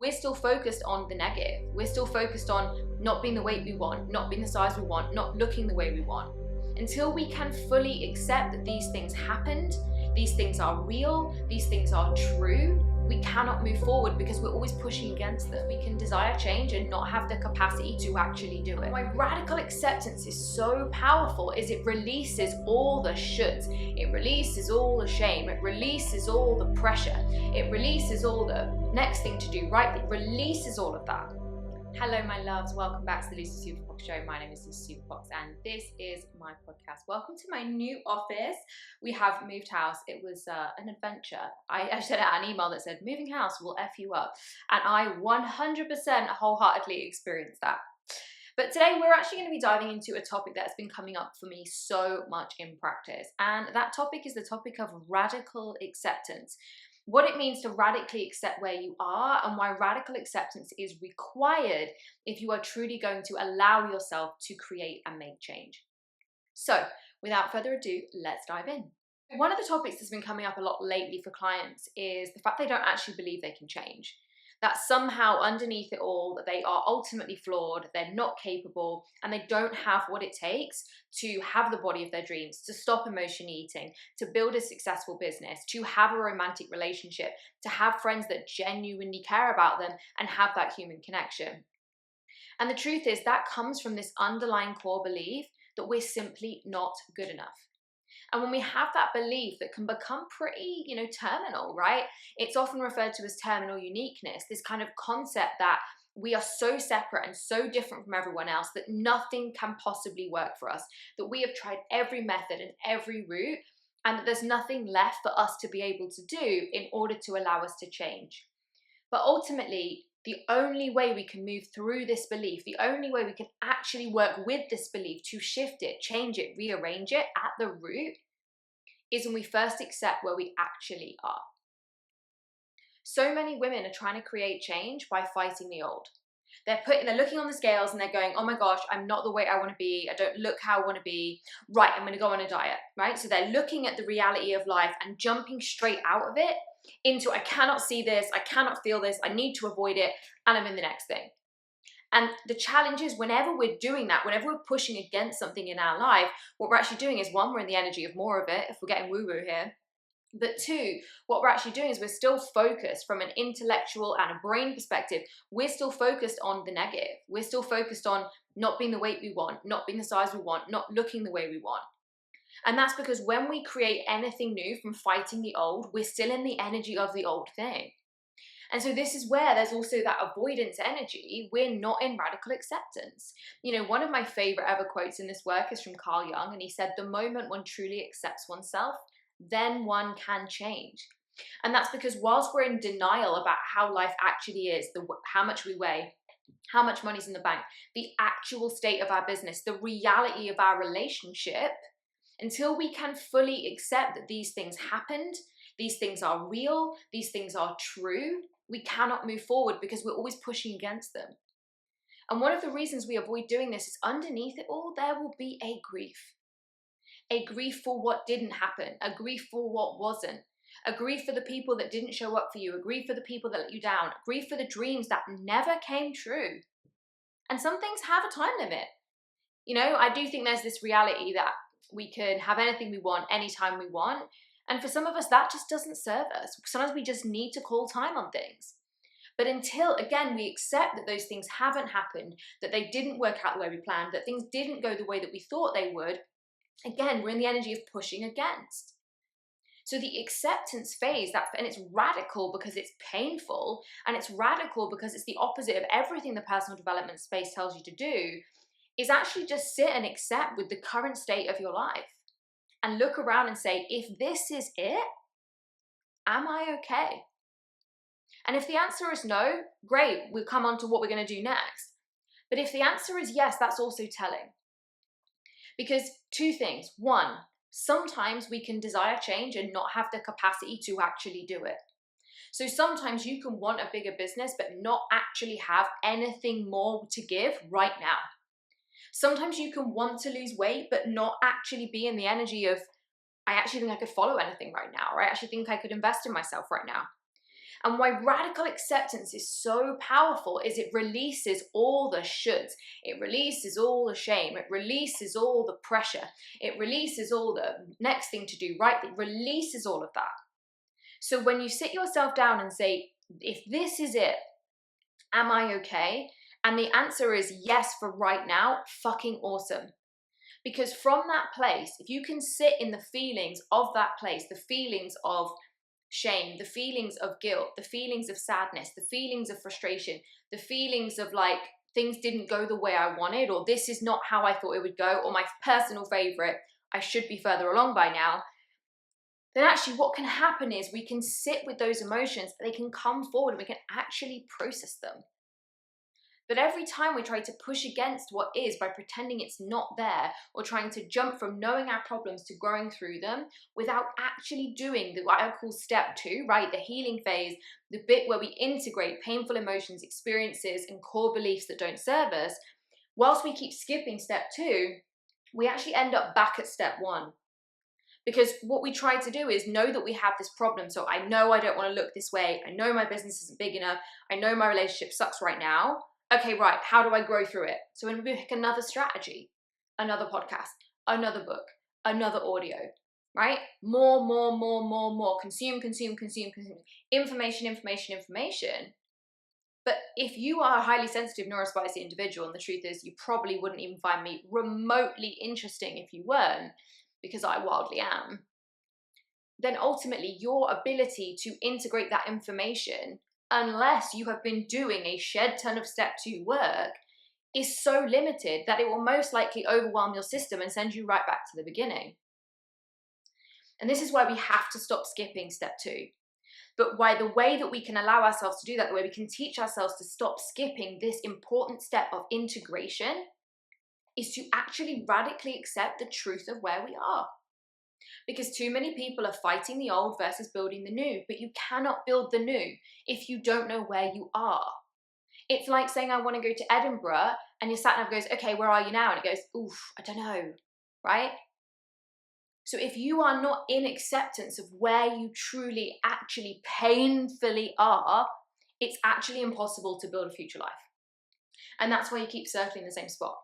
we're still focused on the negative. We're still focused on not being the weight we want, not being the size we want, not looking the way we want. Until we can fully accept that these things happened, these things are real, these things are true, we cannot move forward because we're always pushing against them. We can desire change and not have the capacity to actually do it. Why radical acceptance is so powerful is it releases all the shoulds. It releases all the shame. It releases all the pressure. It releases all the next thing to do, right? It releases all of that. Hello, my loves. Welcome back to the Lucy Superfox Show. My name is Lucy Superfox, and this is my podcast. Welcome to my new office. We have moved house. It was an adventure. I sent out an email that said, moving house will F you up. And I 100% wholeheartedly experienced that. But today we're actually going to be diving into a topic that's been coming up for me so much in practice. And that topic is the topic of radical acceptance. What it means to radically accept where you are and why radical acceptance is required if you are truly going to allow yourself to create and make change. So, without further ado, let's dive in. One of the topics that's been coming up a lot lately for clients is the fact they don't actually believe they can change. That somehow underneath it all, that they are ultimately flawed, they're not capable, and they don't have what it takes to have the body of their dreams, to stop emotion eating, to build a successful business, to have a romantic relationship, to have friends that genuinely care about them and have that human connection. And the truth is that comes from this underlying core belief that we're simply not good enough. And when we have that belief that can become pretty, terminal, right? It's often referred to as terminal uniqueness, this kind of concept that we are so separate and so different from everyone else that nothing can possibly work for us, that we have tried every method and every route, and that there's nothing left for us to be able to do in order to allow us to change. But ultimately, the only way we can move through this belief, the only way we can actually work with this belief to shift it, change it, rearrange it at the root is when we first accept where we actually are. So many women are trying to create change by fighting the old. They're looking on the scales and they're going, oh my gosh, I'm not the way I want to be. I don't look how I want to be. Right, I'm going to go on a diet, right? So they're looking at the reality of life and jumping straight out of it into, I cannot see this, I cannot feel this, I need to avoid it, and I'm in the next thing. And the challenge is whenever we're doing that, whenever we're pushing against something in our life, what we're actually doing is, one, we're in the energy of more of it, if we're getting woo-woo here. But two, what we're actually doing is we're still focused from an intellectual and a brain perspective. We're still focused on the negative. We're still focused on not being the weight we want, not being the size we want, not looking the way we want. And that's because when we create anything new from fighting the old, we're still in the energy of the old thing. And so this is where there's also that avoidance energy. We're not in radical acceptance. One of my favorite ever quotes in this work is from Carl Jung, and he said, the moment one truly accepts oneself, then one can change. And that's because whilst we're in denial about how life actually is, how much we weigh, how much money's in the bank, the actual state of our business, the reality of our relationship, until we can fully accept that these things happened, these things are real, these things are true, we cannot move forward because we're always pushing against them. And one of the reasons we avoid doing this is underneath it all, there will be a grief. A grief for what didn't happen, a grief for what wasn't, a grief for the people that didn't show up for you, a grief for the people that let you down, a grief for the dreams that never came true. And some things have a time limit. I do think there's this reality that we can have anything we want, anytime we want. And for some of us, that just doesn't serve us. Sometimes we just need to call time on things. But until, again, we accept that those things haven't happened, that they didn't work out the way we planned, that things didn't go the way that we thought they would, again, we're in the energy of pushing against. So the acceptance phase, and it's radical because it's painful, and it's radical because it's the opposite of everything the personal development space tells you to do, is actually just sit and accept with the current state of your life and look around and say, if this is it, am I okay? And if the answer is no, great, we'll come on to what we're going to do next. But if the answer is yes, that's also telling. Because two things. One, sometimes we can desire change and not have the capacity to actually do it. So sometimes you can want a bigger business but not actually have anything more to give right now. Sometimes you can want to lose weight but not actually be in the energy of, I actually think I could follow anything right now, or I actually think I could invest in myself right now. And why radical acceptance is so powerful is it releases all the shoulds. It releases all the shame. It releases all the pressure. It releases all the next thing to do, right? It releases all of that. So when you sit yourself down and say, if this is it, am I okay? And the answer is yes for right now, fucking awesome. Because from that place, if you can sit in the feelings of that place, the feelings of shame, the feelings of guilt, the feelings of sadness, the feelings of frustration, the feelings of like things didn't go the way I wanted, or this is not how I thought it would go, or my personal favorite, I should be further along by now, then actually what can happen is we can sit with those emotions, they can come forward and we can actually process them. But every time we try to push against what is by pretending it's not there, or trying to jump from knowing our problems to growing through them without actually doing what I call step 2, right? The healing phase, the bit where we integrate painful emotions, experiences, and core beliefs that don't serve us, whilst we keep skipping step 2, we actually end up back at step 1. Because what we try to do is know that we have this problem. So I know I don't want to look this way. I know my business isn't big enough. I know my relationship sucks right now. Okay, right, how do I grow through it? So when we pick another strategy, another podcast, another book, another audio, right? More. Consume. Information. But if you are a highly sensitive neurospicy individual, and the truth is you probably wouldn't even find me remotely interesting if you weren't, because I wildly am, then ultimately your ability to integrate that information, unless you have been doing a shed ton of step 2 work, is so limited that it will most likely overwhelm your system and send you right back to the beginning. And this is why we have to stop skipping step 2. But why the way that we can allow ourselves to do that, the way we can teach ourselves to stop skipping this important step of integration, is to actually radically accept the truth of where we are. Because too many people are fighting the old versus building the new, but you cannot build the new if you don't know where you are. It's like saying I want to go to Edinburgh and your sat nav goes, okay, where are you now? And it goes, oof, I don't know, right? So if you are not in acceptance of where you truly, actually, painfully are, it's actually impossible to build a future life. And that's why you keep circling the same spot.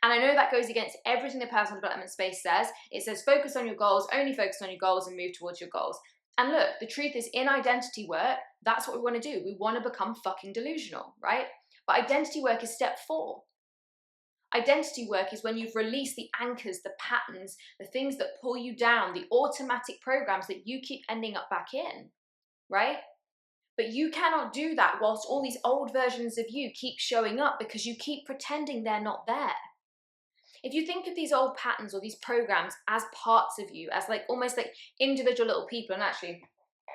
And I know that goes against everything the personal development space says. It says focus on your goals, only focus on your goals and move towards your goals. And look, the truth is in identity work, that's what we want to do. We want to become fucking delusional, right? But identity work is step 4. Identity work is when you've released the anchors, the patterns, the things that pull you down, the automatic programs that you keep ending up back in, right? But you cannot do that whilst all these old versions of you keep showing up because you keep pretending they're not there. If you think of these old patterns or these programs as parts of you, as like almost like individual little people, and actually,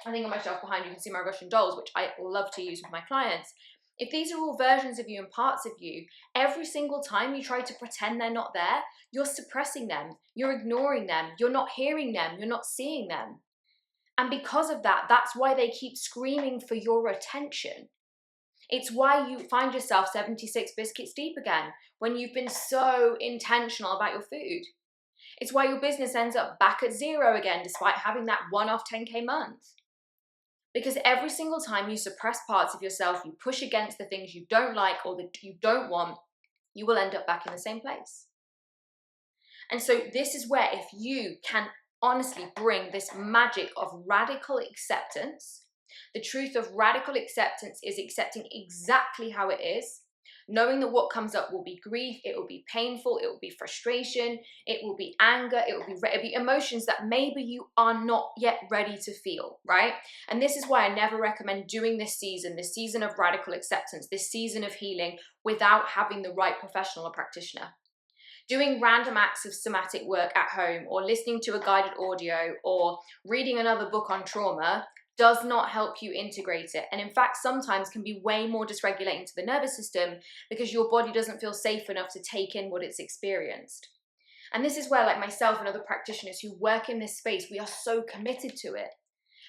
I think on my shelf behind you can see my Russian dolls, which I love to use with my clients. If these are all versions of you and parts of you, every single time you try to pretend they're not there, you're suppressing them, you're ignoring them, you're not hearing them, you're not seeing them. And because of that, that's why they keep screaming for your attention. It's why you find yourself 76 biscuits deep again when you've been so intentional about your food. It's why your business ends up back at 0 again despite having that one-off 10K month. Because every single time you suppress parts of yourself, you push against the things you don't like or that you don't want, you will end up back in the same place. And so this is where if you can honestly bring this magic of radical acceptance. The truth of radical acceptance is accepting exactly how it is, knowing that what comes up will be grief, it will be painful, it will be frustration, it will be anger, it will be emotions that maybe you are not yet ready to feel, right? And this is why I never recommend doing this season of radical acceptance, this season of healing, without having the right professional or practitioner. Doing random acts of somatic work at home or listening to a guided audio or reading another book on trauma does not help you integrate it. And in fact, sometimes can be way more dysregulating to the nervous system because your body doesn't feel safe enough to take in what it's experienced. And this is where, like myself and other practitioners who work in this space, we are so committed to it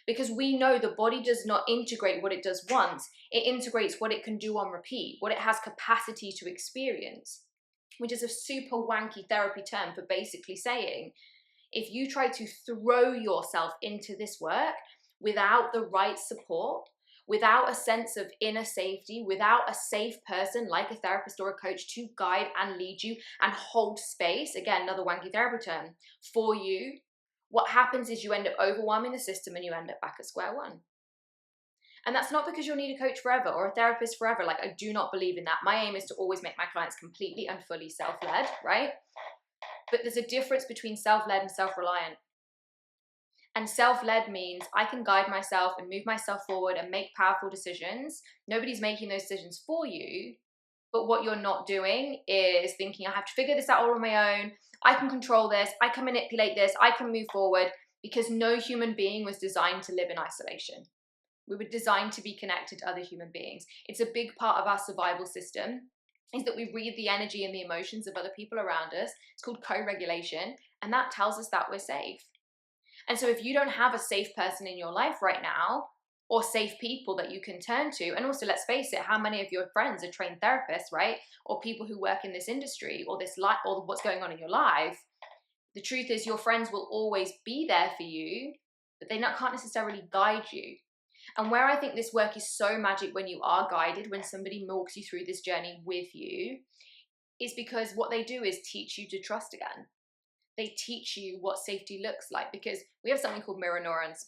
because we know the body does not integrate what it does once. It integrates what it can do on repeat, what it has capacity to experience, which is a super wanky therapy term for basically saying, if you try to throw yourself into this work without the right support, without a sense of inner safety, without a safe person like a therapist or a coach to guide and lead you and hold space, again, another wanky therapy term, for you, what happens is you end up overwhelming the system and you end up back at square one. And that's not because you'll need a coach forever or a therapist forever. Like, I do not believe in that. My aim is to always make my clients completely and fully self-led, right? But there's a difference between self-led and self-reliant. And self-led means I can guide myself and move myself forward and make powerful decisions. Nobody's making those decisions for you. But what you're not doing is thinking, I have to figure this out all on my own. I can control this. I can manipulate this. I can move forward, because no human being was designed to live in isolation. We were designed to be connected to other human beings. It's a big part of our survival system, is that we read the energy and the emotions of other people around us. It's called co-regulation, and that tells us that we're safe. And so if you don't have a safe person in your life right now, or safe people that you can turn to, and also let's face it, how many of your friends are trained therapists, right? Or people who work in this industry or this life or what's going on in your life. The truth is your friends will always be there for you, but they can't necessarily guide you. And where I think this work is so magic when you are guided, when somebody walks you through this journey with you, is because what they do is teach you to trust again. They teach you what safety looks like, because we have something called mirror neurons.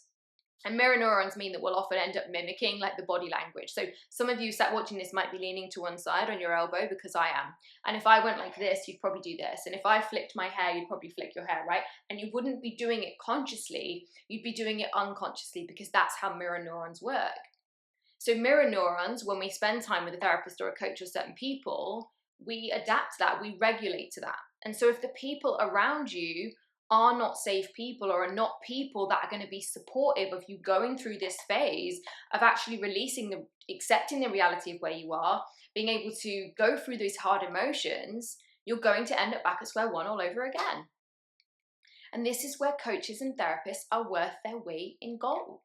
And mirror neurons mean that we'll often end up mimicking like the body language. So some of you sat watching this might be leaning to one side on your elbow, because I am. And if I went like this, you'd probably do this. And if I flicked my hair, you'd probably flick your hair, right? And you wouldn't be doing it consciously, you'd be doing it unconsciously, because that's how mirror neurons work. So mirror neurons, when we spend time with a therapist or a coach or certain people, we adapt that, we regulate to that. And so if the people around you are not safe people, or are not people that are going to be supportive of you going through this phase of actually accepting the reality of where you are, being able to go through these hard emotions, you're going to end up back at square one all over again. And this is where coaches and therapists are worth their weight in gold.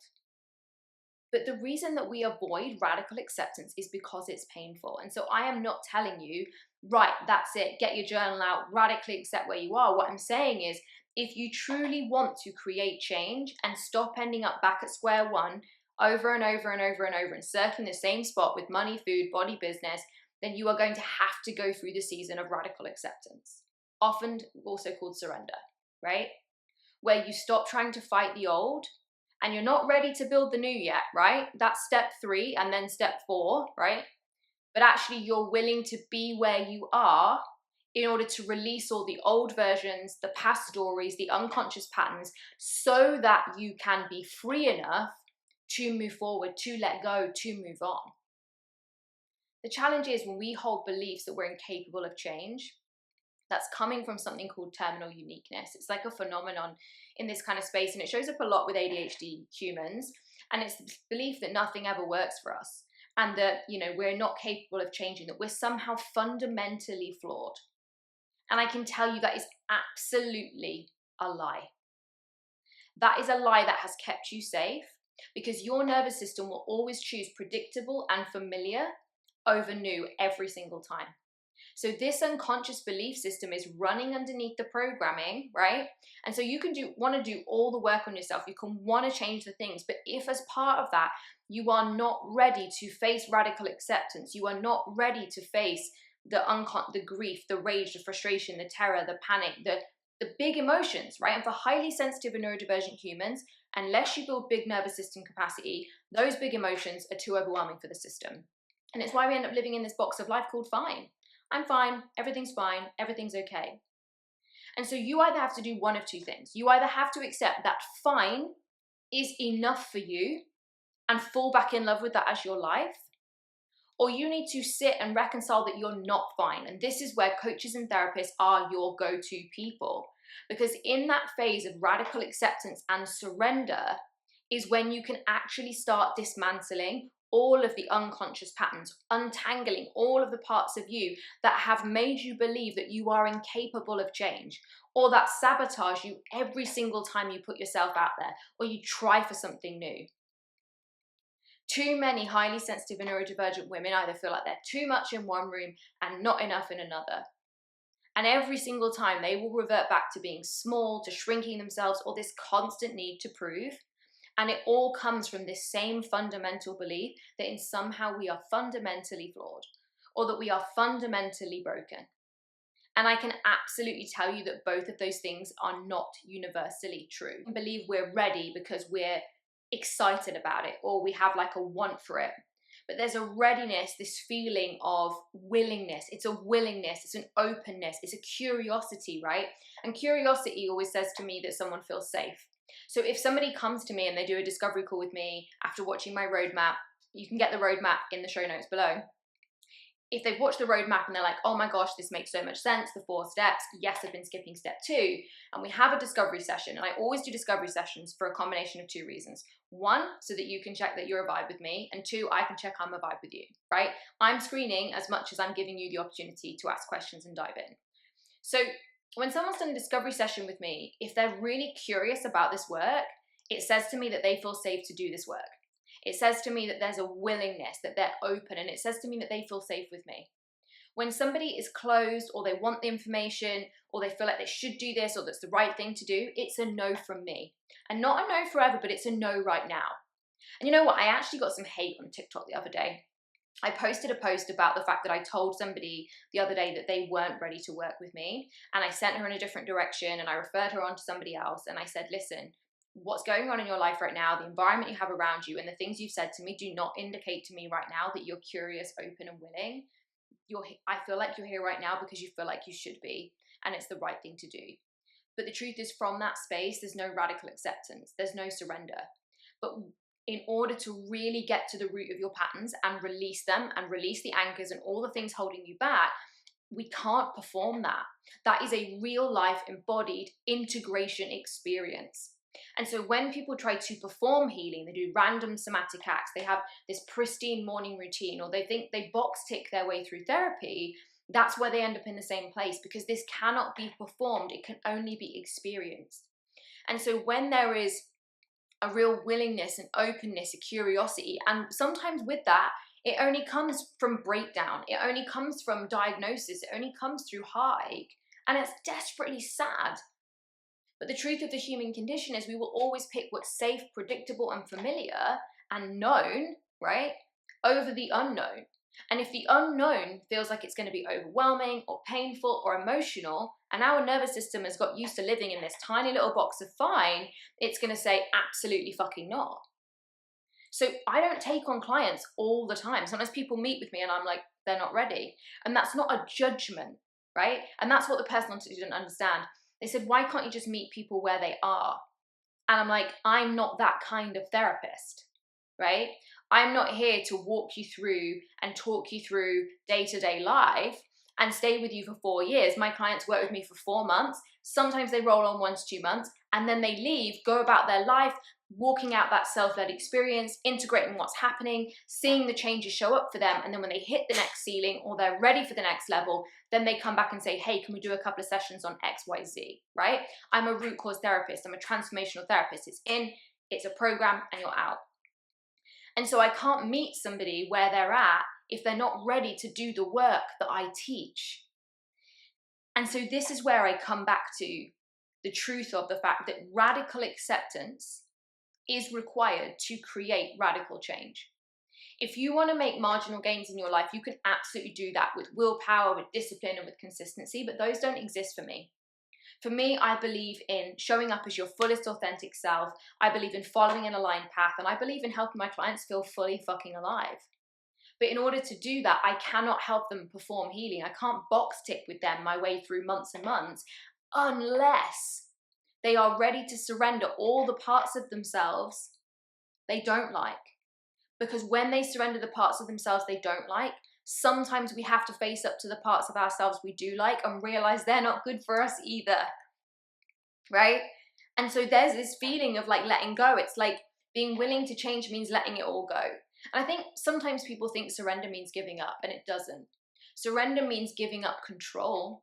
But the reason that we avoid radical acceptance is because it's painful. And so I am not telling you, right, that's it, get your journal out, radically accept where you are. What I'm saying is, if you truly want to create change and stop ending up back at square one over and over and over and over and circling the same spot with money, food, body, business, then you are going to have to go through the season of radical acceptance, often also called surrender, right? Where you stop trying to fight the old, and you're not ready to build the new yet, right? That's step 3 and then step 4, right? But actually you're willing to be where you are in order to release all the old versions, the past stories, the unconscious patterns, so that you can be free enough to move forward, to let go, to move on. The challenge is when we hold beliefs that we're incapable of change, that's coming from something called terminal uniqueness. It's like a phenomenon in this kind of space, and it shows up a lot with ADHD humans. And it's the belief that nothing ever works for us, and that, we're not capable of changing, that we're somehow fundamentally flawed. And I can tell you that is absolutely a lie. That is a lie that has kept you safe, because your nervous system will always choose predictable and familiar over new every single time. So this unconscious belief system is running underneath the programming, right? And so you can want to do all the work on yourself. You can want to change the things. But if as part of that, you are not ready to face radical acceptance, you are not ready to face the grief, the rage, the frustration, the terror, the panic, the big emotions, right? And for highly sensitive and neurodivergent humans, unless you build big nervous system capacity, those big emotions are too overwhelming for the system. And it's why we end up living in this box of life called fine. I'm fine, everything's okay. And so you either have to do one of two things. You either have to accept that fine is enough for you and fall back in love with that as your life, or you need to sit and reconcile that you're not fine. And this is where coaches and therapists are your go-to people. Because in that phase of radical acceptance and surrender is when you can actually start dismantling all of the unconscious patterns, untangling all of the parts of you that have made you believe that you are incapable of change, or that sabotage you every single time you put yourself out there, or you try for something new. Too many highly sensitive and neurodivergent women either feel like they're too much in one room and not enough in another. And every single time they will revert back to being small, to shrinking themselves, or this constant need to prove. And it all comes from this same fundamental belief that in somehow we are fundamentally flawed, or that we are fundamentally broken. And I can absolutely tell you that both of those things are not universally true. I believe we're ready because we're excited about it, or we have like a want for it. But there's a readiness, this feeling of willingness. It's a willingness, it's an openness, it's a curiosity, right? And curiosity always says to me that someone feels safe. So if somebody comes to me and they do a discovery call with me after watching my roadmap, you can get the roadmap in the show notes below. If they've watched the roadmap and they're like, oh my gosh, this makes so much sense, the 4 steps, yes, I've been skipping step 2, and we have a discovery session, and I always do discovery sessions for a combination of 2 reasons. 1, so that you can check that you're a vibe with me, and 2, I can check I'm a vibe with you, right? I'm screening as much as I'm giving you the opportunity to ask questions and dive in. So when someone's done a discovery session with me, if they're really curious about this work, it says to me that they feel safe to do this work. It says to me that there's a willingness, that they're open, and it says to me that they feel safe with me. When somebody is closed, or they want the information, or they feel like they should do this, or that's the right thing to do, it's a no from me. And not a no forever, but it's a no right now. And you know what? I actually got some hate on TikTok the other day. I posted a post about the fact that I told somebody the other day that they weren't ready to work with me, and I sent her in a different direction, and I referred her on to somebody else, and I said, listen, what's going on in your life right now, the environment you have around you, and the things you've said to me do not indicate to me right now that you're curious, open, and willing. I feel like you're here right now because you feel like you should be, and it's the right thing to do. But the truth is, from that space, there's no radical acceptance, there's no surrender. But in order to really get to the root of your patterns and release them, and release the anchors and all the things holding you back, we can't perform that. That is a real life embodied integration experience. And so when people try to perform healing, they do random somatic acts, they have this pristine morning routine, or they think they box tick their way through therapy, that's where they end up in the same place, because this cannot be performed, it can only be experienced. And so when there is a real willingness and openness, a curiosity, and sometimes with that, it only comes from breakdown, it only comes from diagnosis, it only comes through heartache, and it's desperately sad. But the truth of the human condition is we will always pick what's safe, predictable, and familiar and known, right, over the unknown. And if the unknown feels like it's going to be overwhelming or painful or emotional, and our nervous system has got used to living in this tiny little box of fine, it's going to say absolutely fucking not. So I don't take on clients all the time. Sometimes people meet with me and I'm like, they're not ready. And that's not a judgment, right? And that's what the person didn't understand. They said, why can't you just meet people where they are? And I'm like, I'm not that kind of therapist, right? I'm not here to walk you through and talk you through day-to-day life and stay with you for 4 years. My clients work with me for 4 months. Sometimes they roll on 1 to 2 months, and then they leave, go about their life, walking out that self-led experience, integrating what's happening, seeing the changes show up for them, and then when they hit the next ceiling or they're ready for the next level, then they come back and say, hey, can we do a couple of sessions on XYZ, right? I'm a root cause therapist, I'm a transformational therapist. It's a program, and you're out. And so I can't meet somebody where they're at if they're not ready to do the work that I teach. And so this is where I come back to the truth of the fact that radical acceptance is required to create radical change. If you want to make marginal gains in your life, you can absolutely do that with willpower, with discipline, and with consistency, but those don't exist for me. For me, I believe in showing up as your fullest authentic self. I believe in following an aligned path, and I believe in helping my clients feel fully fucking alive. But in order to do that, I cannot help them perform healing. I can't box tick with them my way through months and months unless they are ready to surrender all the parts of themselves they don't like. Because when they surrender the parts of themselves they don't like, sometimes we have to face up to the parts of ourselves we do like and realize they're not good for us either, right? And so there's this feeling of like letting go. It's like being willing to change means letting it all go. And I think sometimes people think surrender means giving up, and it doesn't. Surrender means giving up control.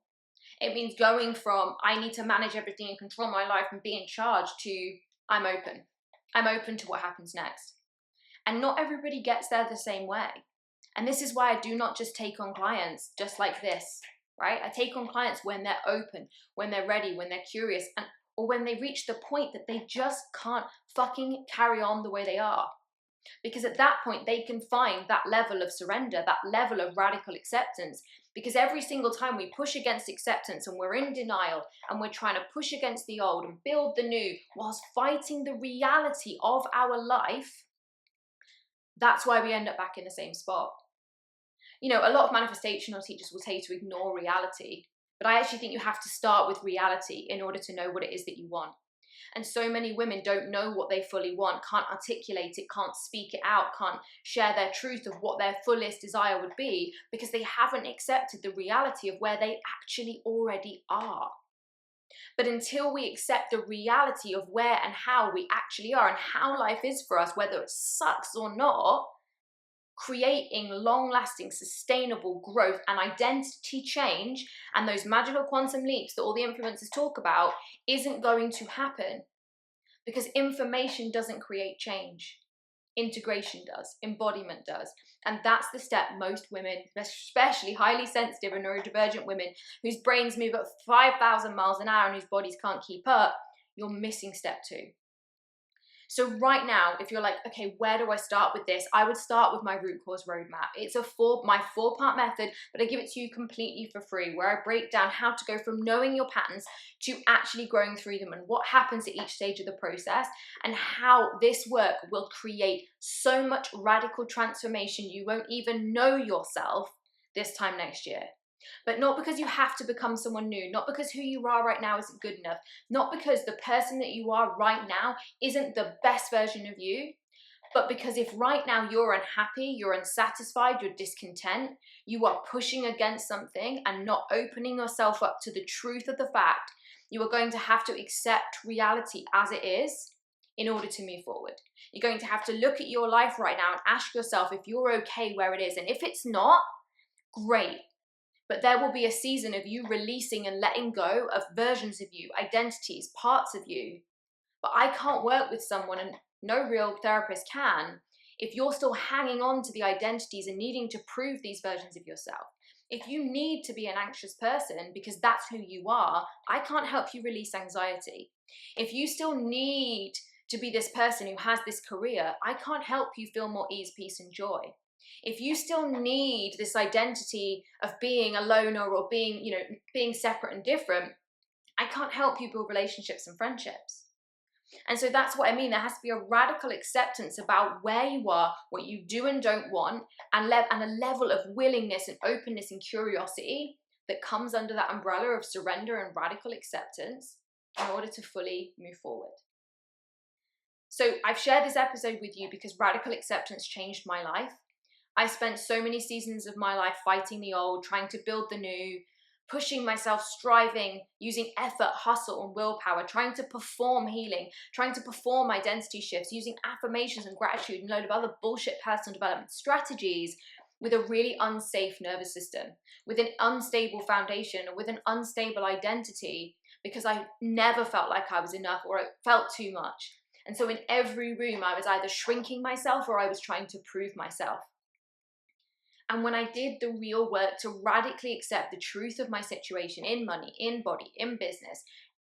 It means going from I need to manage everything and control my life and be in charge to I'm open. I'm open to what happens next. And not everybody gets there the same way. And this is why I do not just take on clients just like this, right? I take on clients when they're open, when they're ready, when they're curious, and or when they reach the point that they just can't fucking carry on the way they are. Because at that point, they can find that level of surrender, that level of radical acceptance. Because every single time we push against acceptance and we're in denial and we're trying to push against the old and build the new whilst fighting the reality of our life, that's why we end up back in the same spot. You know, a lot of manifestational teachers will tell you to ignore reality, but I actually think you have to start with reality in order to know what it is that you want. And so many women don't know what they fully want, can't articulate it, can't speak it out, can't share their truth of what their fullest desire would be because they haven't accepted the reality of where they actually already are. But until we accept the reality of where and how we actually are and how life is for us, whether it sucks or not, creating long-lasting, sustainable growth and identity change and those magical quantum leaps that all the influencers talk about isn't going to happen, because information doesn't create change. Integration does, embodiment does. And that's the step most women, especially highly sensitive and neurodivergent women whose brains move at 5,000 miles an hour and whose bodies can't keep up, you're missing step 2. So right now, if you're like, okay, where do I start with this? I would start with my root cause roadmap. It's my 4-part method, but I give it to you completely for free, where I break down how to go from knowing your patterns to actually growing through them and what happens at each stage of the process and how this work will create so much radical transformation you won't even know yourself this time next year. But not because you have to become someone new, not because who you are right now isn't good enough, not because the person that you are right now isn't the best version of you, but because if right now you're unhappy, you're unsatisfied, you're discontent, you are pushing against something and not opening yourself up to the truth of the fact, you are going to have to accept reality as it is in order to move forward. You're going to have to look at your life right now and ask yourself if you're okay where it is. And if it's not, great. But there will be a season of you releasing and letting go of versions of you, identities, parts of you. But I can't work with someone, and no real therapist can, if you're still hanging on to the identities and needing to prove these versions of yourself. If you need to be an anxious person because that's who you are, I can't help you release anxiety. If you still need to be this person who has this career, I can't help you feel more ease, peace, and joy. If you still need this identity of being a loner or being separate and different, I can't help you build relationships and friendships. And so that's what I mean. There has to be a radical acceptance about where you are, what you do and don't want, and a level of willingness and openness and curiosity that comes under that umbrella of surrender and radical acceptance in order to fully move forward. So I've shared this episode with you because radical acceptance changed my life. I spent so many seasons of my life fighting the old, trying to build the new, pushing myself, striving, using effort, hustle, and willpower, trying to perform healing, trying to perform identity shifts, using affirmations and gratitude and a load of other bullshit personal development strategies with a really unsafe nervous system, with an unstable foundation, or with an unstable identity, because I never felt like I was enough or I felt too much. And so in every room, I was either shrinking myself or I was trying to prove myself. And when I did the real work to radically accept the truth of my situation in money, in body, in business,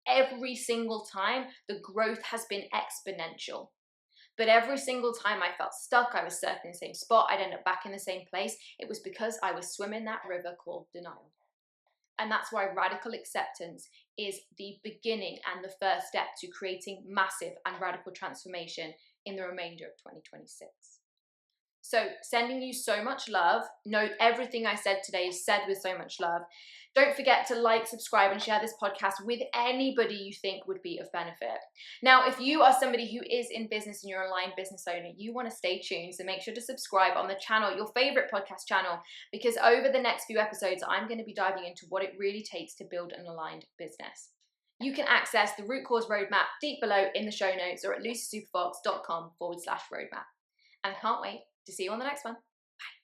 every single time the growth has been exponential. But every single time I felt stuck, I was stuck in the same spot, I'd end up back in the same place, it was because I was swimming that river called denial. And that's why radical acceptance is the beginning and the first step to creating massive and radical transformation in the remainder of 2026. So sending you so much love. Note everything I said today is said with so much love. Don't forget to like, subscribe, and share this podcast with anybody you think would be of benefit. Now, if you are somebody who is in business and you're an aligned business owner, you want to stay tuned. So make sure to subscribe on the channel, your favorite podcast channel, because over the next few episodes, I'm going to be diving into what it really takes to build an aligned business. You can access the root cause roadmap deep below in the show notes or at lucysuperfox.com/roadmap. And I can't wait to see you on the next one.